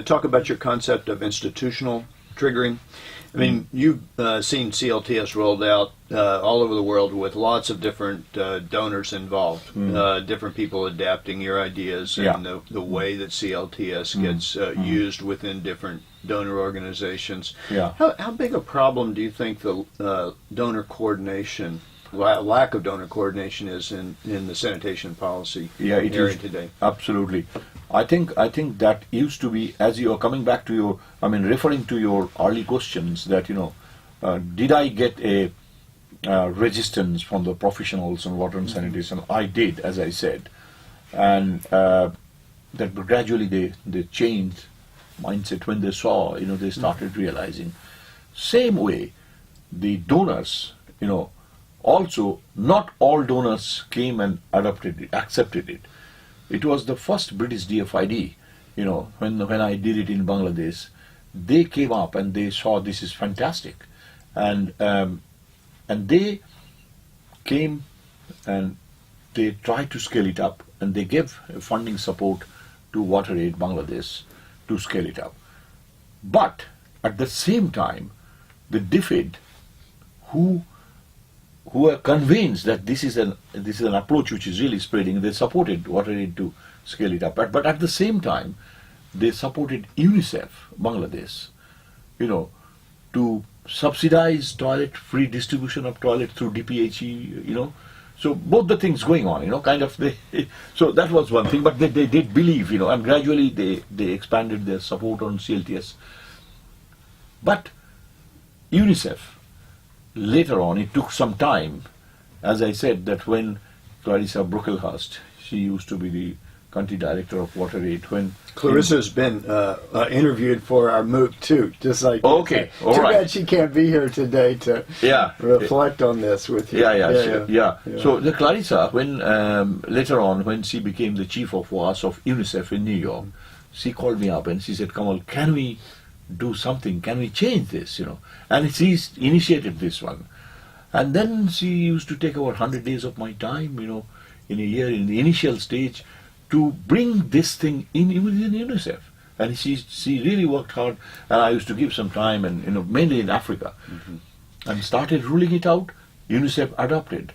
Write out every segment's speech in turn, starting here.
talk about your concept of institutional triggering? I mean, you've seen CLTS rolled out all over the world with lots of different donors involved, different people adapting your ideas and the way that CLTS gets used within different donor organizations. Yeah. How big a problem do you think the donor coordination, lack of donor coordination is in the sanitation policy area today? Absolutely. I think that used to be, as you are coming back to your, referring to your early questions, that, did I get a resistance from the professionals on water and sanitation? I did, as I said. And that gradually they changed mindset when they saw, they started realizing. Same way, the donors, also not all donors came and adopted it, accepted it. It was the first British DFID, when I did it in Bangladesh, they came up and they saw this is fantastic. And they came and they tried to scale it up, and they gave funding support to WaterAid Bangladesh to scale it up. But at the same time, the DFID, who are convinced that this is an approach which is really spreading, they supported WaterAid to scale it up. But at the same time, they supported UNICEF Bangladesh, to subsidize free distribution of toilet through DPHE, So both the things going on, so that was one thing. But they did believe, and gradually they expanded their support on CLTS. But UNICEF, later on, it took some time, as I said, that when Clarissa Brocklehurst, she used to be the country director of WaterAid, when Clarissa's been interviewed for our MOOC too, just like okay, all too right. bad she can't be here today to reflect on this with you. Yeah. So the Clarissa, when later on, when she became the chief of WAS of UNICEF in New York, she called me up and she said, Kamal, can we do something? Can we change this? And she initiated this one. And then she used to take over 100 days of my time, in a year, in the initial stage, to bring this thing in within UNICEF. And she really worked hard, and I used to give some time, and mainly in Africa, and started ruling it out. UNICEF adopted,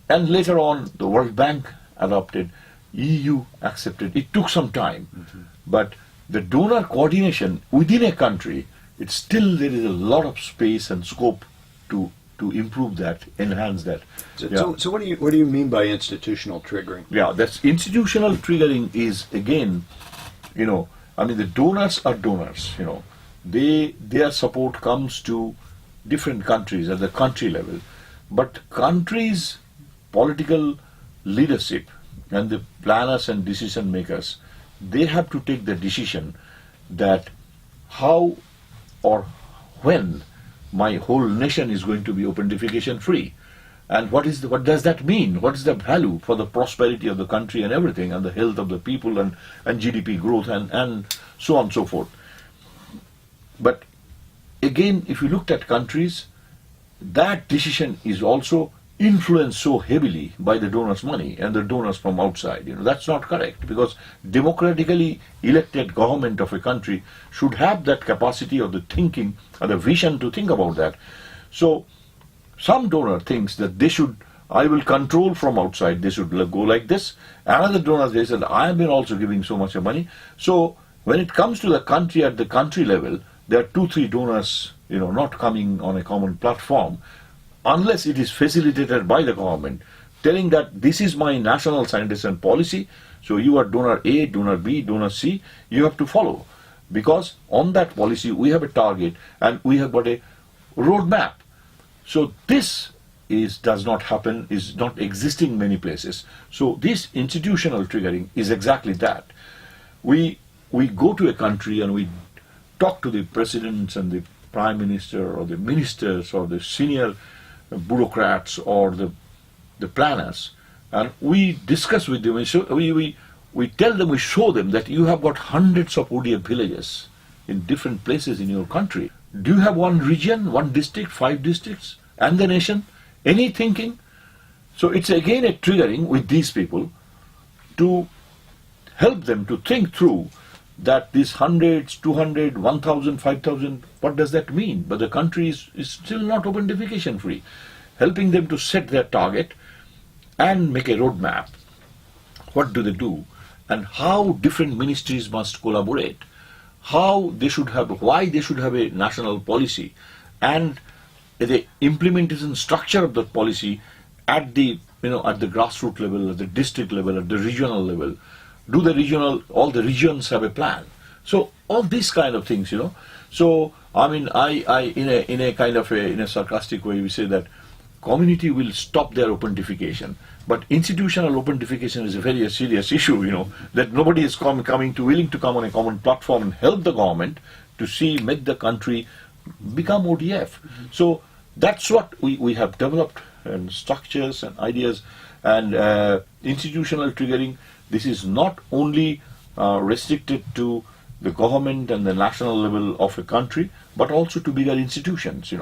and later on the World Bank adopted, EU accepted. It took some time, but the donor coordination within a country, there is a lot of space and scope to improve that, enhance that. So what do you mean by institutional triggering? Yeah, that's institutional triggering is, again, the donors are donors, their support comes to different countries at the country level, but countries' political leadership and the planners and decision makers, they have to take the decision that how or when my whole nation is going to be open defecation free. And what does that mean? What is the value for the prosperity of the country and everything, and the health of the people and GDP growth and so on and so forth. But again, if you looked at countries, that decision is also influenced so heavily by the donors' money and the donors from outside. That's not correct, because democratically elected government of a country should have that capacity of the thinking or the vision to think about that. So some donor thinks that I will control from outside, they should go like this. Another donor, they said, I have been also giving so much money. So when it comes to the country, at the country level, there are 2-3 donors, not coming on a common platform, unless it is facilitated by the government, telling that this is my national sanitation policy, so you are donor A, donor B, donor C, you have to follow. Because on that policy, we have a target and we have got a roadmap. So this does not happen, is not existing in many places. So this institutional triggering is exactly that. We go to a country and we talk to the presidents and the prime minister or the ministers or the senior bureaucrats or the planners, and we discuss with them. We tell them, we show them that you have got hundreds of ODF villages in different places in your country. Do you have one region, one district, 5 districts, and the nation? Any thinking? So it's again a triggering with these people to help them to think through that these hundreds, 200, 1,000, 5,000, what does that mean? But the country is still not open defecation free. Helping them to set their target and make a roadmap. What do they do? And how different ministries must collaborate. How they should have, why they should have a national policy. And the implementation structure of that policy at the, at the grassroots level, at the district level, at the regional level. Do all the regions have a plan? So all these kind of things, So, I mean, in a kind of in a sarcastic way, we say that community will stop their open defecation. But institutional open defecation is a very serious issue, that nobody is willing to come on a common platform and help the government to make the country become ODF. So that's what we have developed, and structures and ideas and institutional triggering. This is not only restricted to the government and the national level of a country, but also to bigger institutions,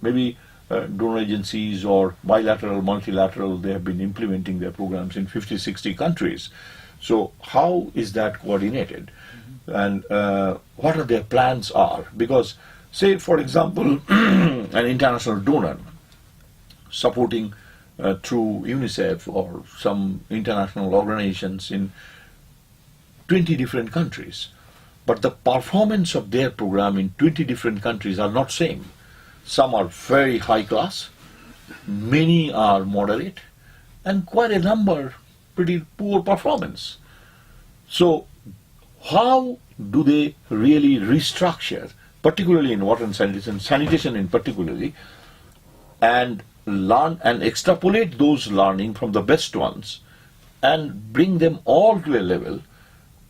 maybe donor agencies or bilateral, multilateral, they have been implementing their programs in 50, 60 countries. So how is that coordinated? And what are their plans are? Because, say, for example, an international donor supporting through UNICEF or some international organizations in 20 different countries. But the performance of their program in 20 different countries are not same. Some are very high class, many are moderate, and quite a number pretty poor performance. So how do they really restructure, particularly in water and sanitation in particularly, and learn and extrapolate those learning from the best ones and bring them all to a level?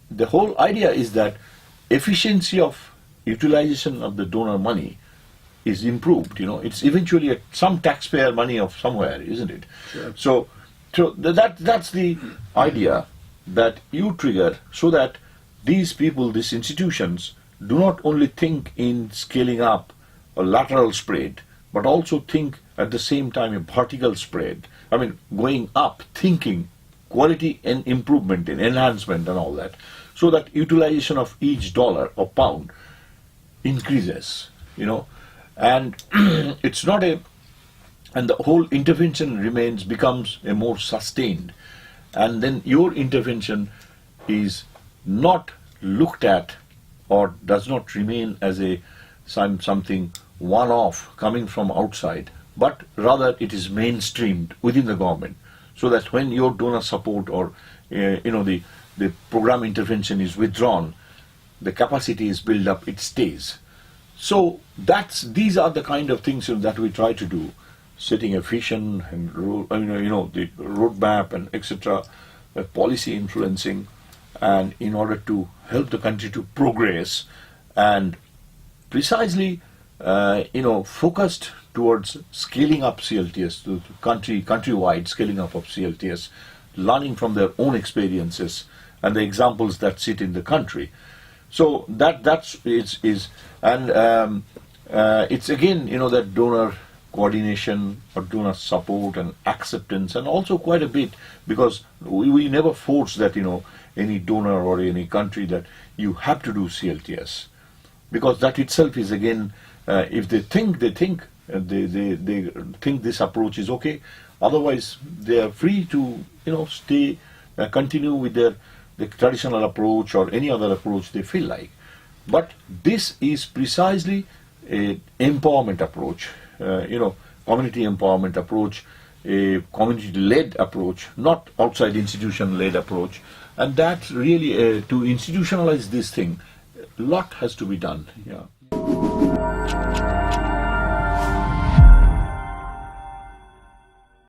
The whole idea is that efficiency of utilization of the donor money is improved. It's eventually some taxpayer money of somewhere, isn't it? Sure. So that's the idea, that you trigger so that these people, these institutions, do not only think in scaling up a lateral spread, but also think at the same time a vertical spread. I mean, going up, thinking quality and improvement and enhancement and all that, so that utilization of each dollar or pound increases, and it's not and the whole intervention becomes a more sustained, and then your intervention is not looked at or does not remain as something one-off coming from outside, but rather it is mainstreamed within the government, so that when your donor support or the program intervention is withdrawn, the capacity is built up, it stays. So these are the kind of things that we try to do, setting a vision and the roadmap and etc., policy influencing, and in order to help the country to progress, and precisely focused towards scaling up CLTS, to countrywide scaling up of CLTS, learning from their own experiences and the examples that sit in the country. So it's again that donor coordination or donor support and acceptance, and also quite a bit, because we never force that any donor or any country that you have to do CLTS, because that itself is again, if they think they think this approach is okay. Otherwise, they are free to stay, continue with the traditional approach or any other approach they feel like. But this is precisely an empowerment approach, community empowerment approach, a community-led approach, not outside institution-led approach. And that really, to institutionalize this thing, a lot has to be done. Yeah.